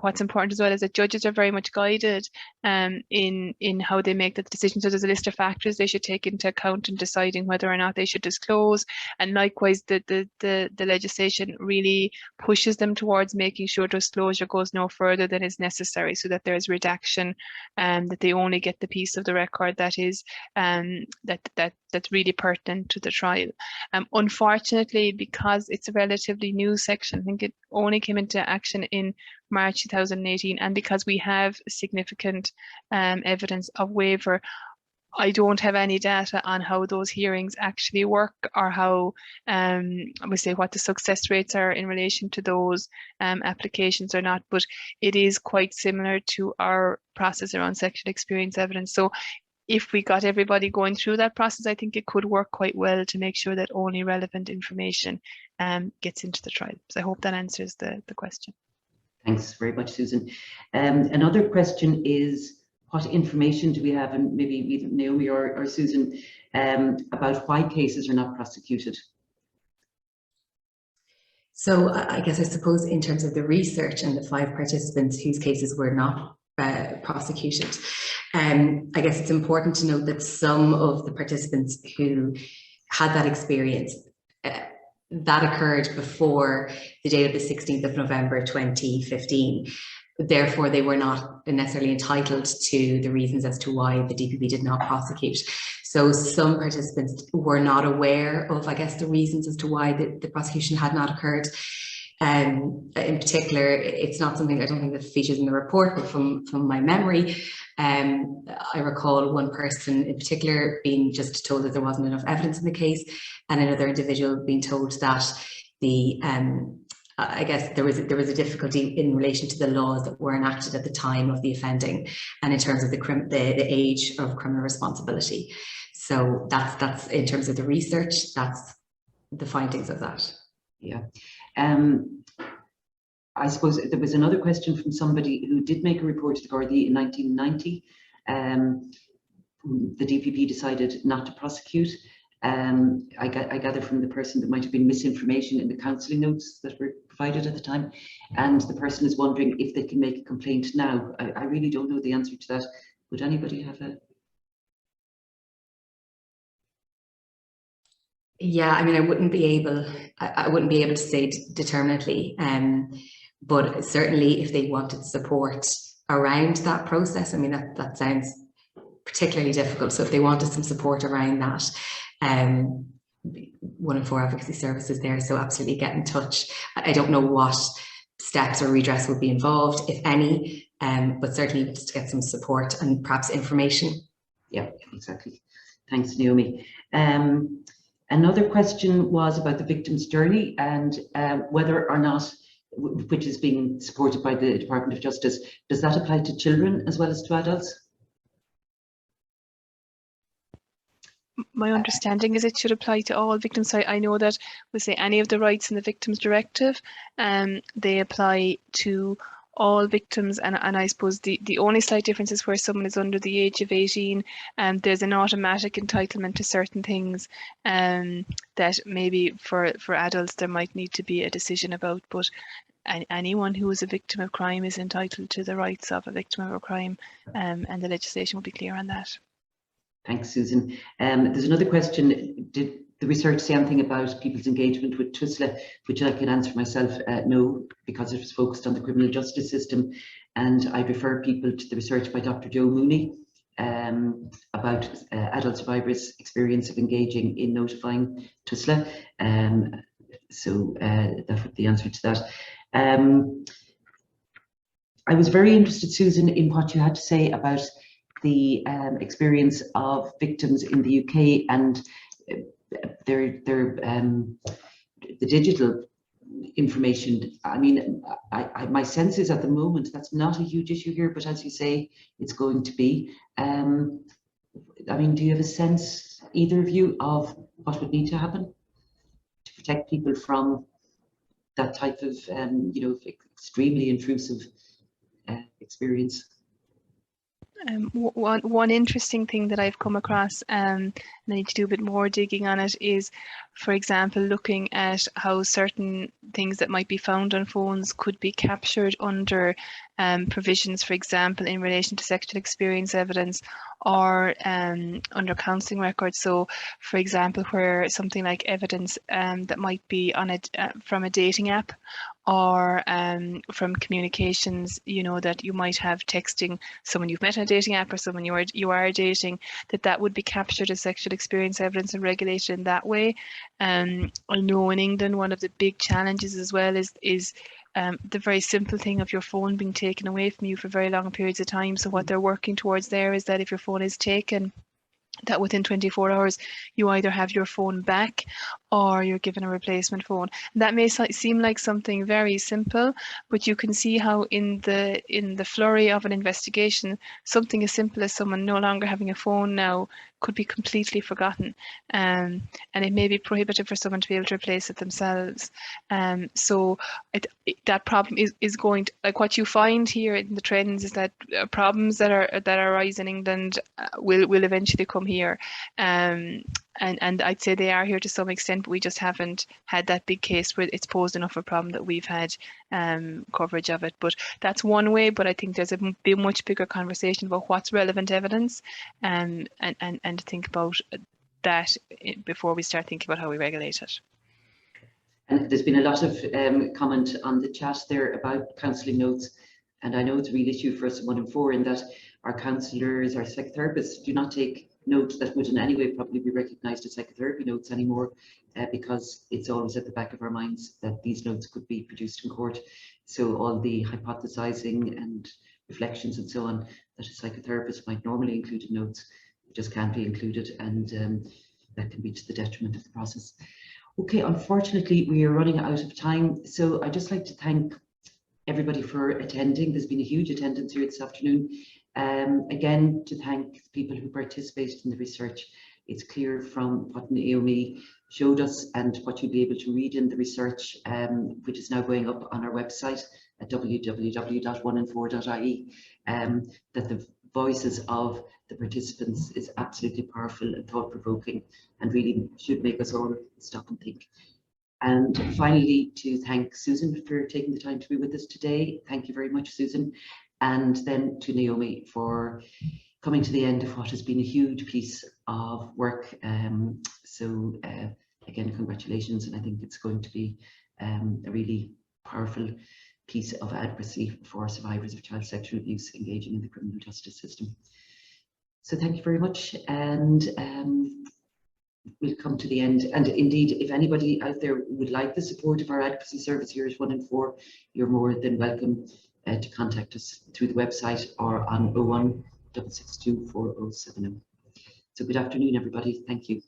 What's important as well is that judges are very much guided in how they make the decision. So there's a list of factors they should take into account in deciding whether or not they should disclose. And likewise, the legislation really pushes them towards making sure disclosure goes no further than is necessary, so that there's redaction, that they only get the piece of the record that is that's really pertinent to the trial. Unfortunately, because it's a relatively new section, I think it only came into action in March 2018, and because we have significant evidence of waiver, I don't have any data on how those hearings actually work, or how we say what the success rates are in relation to those applications or not, but it is quite similar to our process around sexual experience evidence. So if we got everybody going through that process, I think it could work quite well to make sure that only relevant information gets into the trial. So I hope that answers the question. Thanks very much, Susan. Another question is, what information do we have, and maybe either Naomi or Susan, about why cases are not prosecuted? So I suppose in terms of the research and the 5 participants whose cases were not prosecuted, I guess it's important to note that some of the participants who had that experience, that occurred before the date of the 16th of November 2015. Therefore, they were not necessarily entitled to the reasons as to why the DPP did not prosecute. So some participants were not aware of, I guess, the reasons as to why the prosecution had not occurred. In particular, it's not something, I don't think that features in the report, but from my memory, I recall one person in particular being just told that there wasn't enough evidence in the case, and another individual being told that the I guess there was a difficulty in relation to the laws that were enacted at the time of the offending, and in terms of the age of criminal responsibility. So that's in terms of the research, that's the findings of that. Yeah. I suppose there was another question from somebody who did make a report to the Garda in 1990. The DPP decided not to prosecute. I gather from the person that might have been misinformation in the counselling notes that were provided at the time, and the person is wondering if they can make a complaint now. I really don't know the answer to that. Would anybody have a? Yeah, I mean, I wouldn't be able to say determinately, but certainly if they wanted support around that process, I mean, that sounds particularly difficult. So if they wanted some support around that, 1 in 4 advocacy services there, so absolutely get in touch. I don't know what steps or redress would be involved, if any, but certainly just to get some support and perhaps information. Yeah, exactly. Thanks, Naomi. Another question was about the victim's journey and whether or not, which is being supported by the Department of Justice, does that apply to children as well as to adults? My understanding is it should apply to all victims. So I know that we say any of the rights in the Victims Directive, they apply to all victims, and I suppose the only slight difference is where someone is under the age of 18, and there's an automatic entitlement to certain things that maybe for adults there might need to be a decision about, but anyone who is a victim of crime is entitled to the rights of a victim of a crime, and the legislation will be clear on that. Thanks, Susan. There's another question. Did the research say anything about people's engagement with TUSLA, which I can answer myself, no, because it was focused on the criminal justice system. And I'd refer people to the research by Dr. Joe Mooney about adult survivors' experience of engaging in notifying TUSLA. So that would be the answer to that. I was very interested, Susan, in what you had to say about the experience of victims in the UK and the digital information. I mean, my sense is at the moment that's not a huge issue here, but as you say, it's going to be. I mean, do you have a sense, either of you, of what would need to happen to protect people from that type of, you know, extremely intrusive experience? One interesting thing that I've come across, and I need to do a bit more digging on it, is, for example, looking at how certain things that might be found on phones could be captured under provisions, for example, in relation to sexual experience evidence, or under counselling records. So, for example, where something like evidence that might be on from a dating app, or from communications, you know, that you might have texting someone you've met on a dating app or someone you are dating, that would be captured as sexual experience evidence and regulated in that way. I know in England one of the big challenges as well is the very simple thing of your phone being taken away from you for very long periods of time. So what they're working towards there is that if your phone is taken, that within 24 hours you either have your phone back or you're given a replacement phone. That may seem like something very simple, but you can see how in the flurry of an investigation, something as simple as someone no longer having a phone now could be completely forgotten, and it may be prohibitive for someone to be able to replace it themselves. So that problem is going to, like, what you find here in the trends is that problems that are rising in England will eventually come here, and I'd say they are here to some extent, but we just haven't had that big case where it's posed enough of a problem that we've had coverage of it. But that's one way, but I think there's a much bigger conversation about what's relevant evidence, and to think about that before we start thinking about how we regulate it. And there's been a lot of comment on the chat there about counselling notes, and I know it's a real issue for us in 1 in 4 in that our counsellors, our psychotherapists do not take notes that would in any way probably be recognised as psychotherapy notes anymore, because it's always at the back of our minds that these notes could be produced in court. So all the hypothesising and reflections and so on that a psychotherapist might normally include in notes just can't be included, and that can be to the detriment of the process. Okay, unfortunately we are running out of time, so I'd just like to thank everybody for attending. There's been a huge attendance here this afternoon. Again, to thank people who participated in the research. It's clear from what Naomi showed us and what you'll be able to read in the research, which is now going up on our website at www.oneinfour.ie, that the voices of the participants is absolutely powerful and thought-provoking, and really should make us all stop and think. And finally, to thank Susan for taking the time to be with us today. Thank you very much, Susan. And then to Naomi for coming to the end of what has been a huge piece of work. So again, congratulations, and I think it's going to be a really powerful piece of advocacy for survivors of child sexual abuse engaging in the criminal justice system. So thank you very much, and we'll come to the end. And indeed, if anybody out there would like the support of our advocacy service here at 1 in 4, you're more than welcome to contact us through the website or on 01 662 4070. So good afternoon, everybody. Thank you.